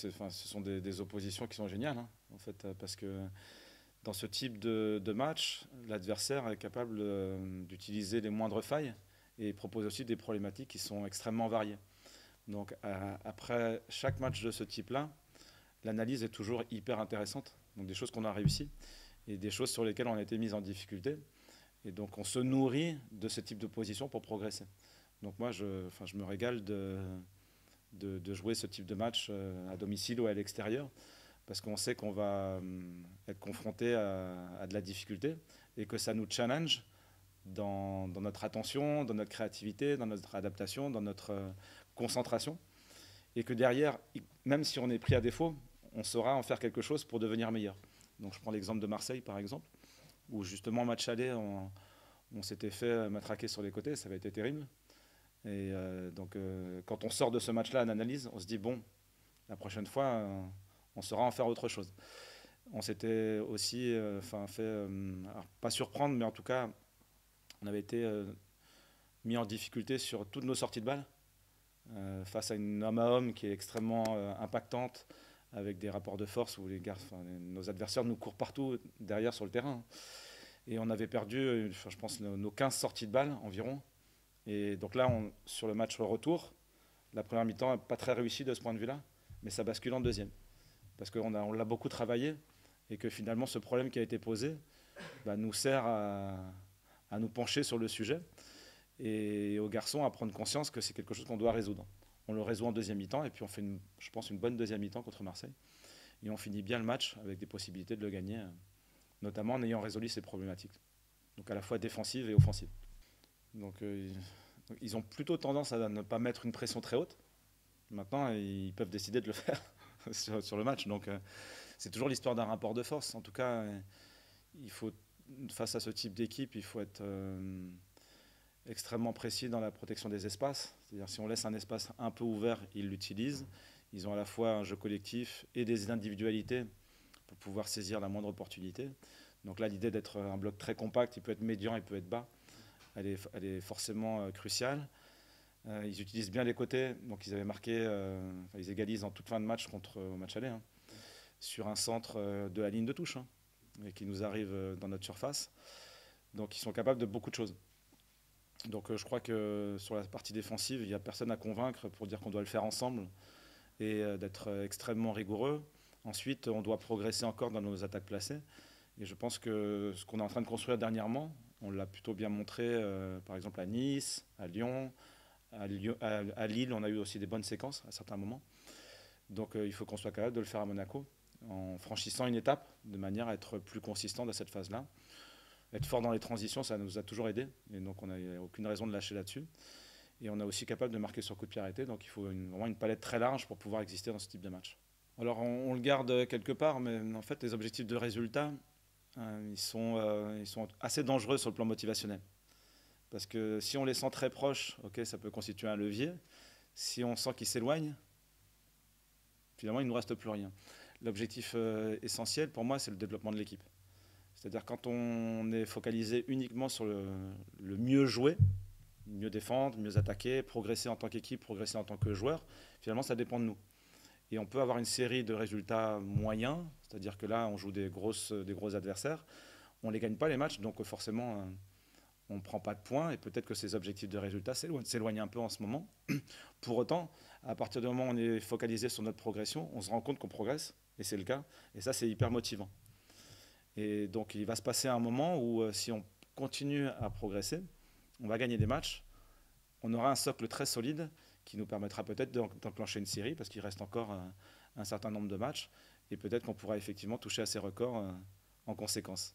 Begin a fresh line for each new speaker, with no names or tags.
Enfin, ce sont des oppositions qui sont géniales, hein, en fait, parce que dans ce type de match, l'adversaire est capable d'utiliser les moindres failles et propose aussi des problématiques qui sont extrêmement variées. Donc après chaque match de ce type-là, l'analyse est toujours hyper intéressante. Donc des choses qu'on a réussies et des choses sur lesquelles on a été mis en difficulté. Et donc on se nourrit de ce type de position pour progresser. Donc moi, enfin, je me régale de jouer ce type de match à domicile ou à l'extérieur, parce qu'on sait qu'on va être confronté à de la difficulté et que ça nous challenge dans notre attention, dans notre créativité, dans notre adaptation, dans notre concentration. Et que derrière, même si on est pris à défaut, on saura en faire quelque chose pour devenir meilleur. Donc je prends l'exemple de Marseille par exemple, où justement match aller, on s'était fait matraquer sur les côtés, ça avait été terrible. Et donc quand on sort de ce match-là en analyse, on se dit bon, la prochaine fois, on saura en faire autre chose. On s'était aussi fait, alors, pas surprendre, mais en tout cas, on avait été mis en difficulté sur toutes nos sorties de balles, face à une homme à homme qui est extrêmement impactante, avec des rapports de force où nos adversaires nous courent partout derrière sur le terrain. Et on avait perdu, je pense, nos 15 sorties de balles environ. Et donc là, sur le match retour, la première mi-temps n'est pas très réussie de ce point de vue-là, mais ça bascule en deuxième. Parce qu'on l'a beaucoup travaillé et que finalement, ce problème qui a été posé nous sert à nous pencher sur le sujet et aux garçons à prendre conscience que c'est quelque chose qu'on doit résoudre. On le résout en deuxième mi-temps et puis on fait, je pense, une bonne deuxième mi-temps contre Marseille. Et on finit bien le match avec des possibilités de le gagner, notamment en ayant résolu ces problématiques. Donc à la fois défensive et offensive. Donc ils ont plutôt tendance à ne pas mettre une pression très haute. Maintenant, ils peuvent décider de le faire sur le match. Donc c'est toujours l'histoire d'un rapport de force. En tout cas, il faut, face à ce type d'équipe, il faut être extrêmement précis dans la protection des espaces. C'est-à-dire si on laisse un espace un peu ouvert, ils l'utilisent. Ils ont à la fois un jeu collectif et des individualités pour pouvoir saisir la moindre opportunité. Donc là, l'idée d'être un bloc très compact, il peut être médian, il peut être bas, elle est forcément cruciale. Ils utilisent bien les côtés, donc ils avaient marqué, ils égalisent en toute fin de match au match aller, hein, sur un centre de la ligne de touche, hein, et qui nous arrive dans notre surface. Donc ils sont capables de beaucoup de choses. Donc je crois que sur la partie défensive, il n'y a personne à convaincre pour dire qu'on doit le faire ensemble et d'être extrêmement rigoureux. Ensuite, on doit progresser encore dans nos attaques placées. Et je pense que ce qu'on est en train de construire dernièrement, on l'a plutôt bien montré, par exemple à Nice, à Lyon, à Lille, on a eu aussi des bonnes séquences à certains moments. Donc il faut qu'on soit capable de le faire à Monaco, en franchissant une étape, de manière à être plus consistant dans cette phase-là. Être fort dans les transitions, ça nous a toujours aidé, et donc on n'a aucune raison de lâcher là-dessus. Et on est aussi capable de marquer sur coup de pied arrêté, donc il faut vraiment une palette très large pour pouvoir exister dans ce type de match. Alors on le garde quelque part, mais en fait les objectifs de résultat, ils sont assez dangereux sur le plan motivationnel. Parce que si on les sent très proches, ok, ça peut constituer un levier. Si on sent qu'ils s'éloignent, finalement, il ne nous reste plus rien. L'objectif essentiel, pour moi, c'est le développement de l'équipe. C'est-à-dire quand on est focalisé uniquement sur le mieux jouer, mieux défendre, mieux attaquer, progresser en tant qu'équipe, progresser en tant que joueur, finalement, ça dépend de nous. Et on peut avoir une série de résultats moyens, c'est-à-dire que là, on joue des gros adversaires. On ne les gagne pas les matchs, donc forcément, on ne prend pas de points et peut-être que ces objectifs de résultats s'éloignent un peu en ce moment. Pour autant, à partir du moment où on est focalisé sur notre progression, on se rend compte qu'on progresse, et c'est le cas, et ça c'est hyper motivant. Et donc il va se passer un moment où si on continue à progresser, on va gagner des matchs, on aura un socle très solide qui nous permettra peut-être d'enclencher une série, parce qu'il reste encore un certain nombre de matchs, et peut-être qu'on pourra effectivement toucher à ces records en conséquence.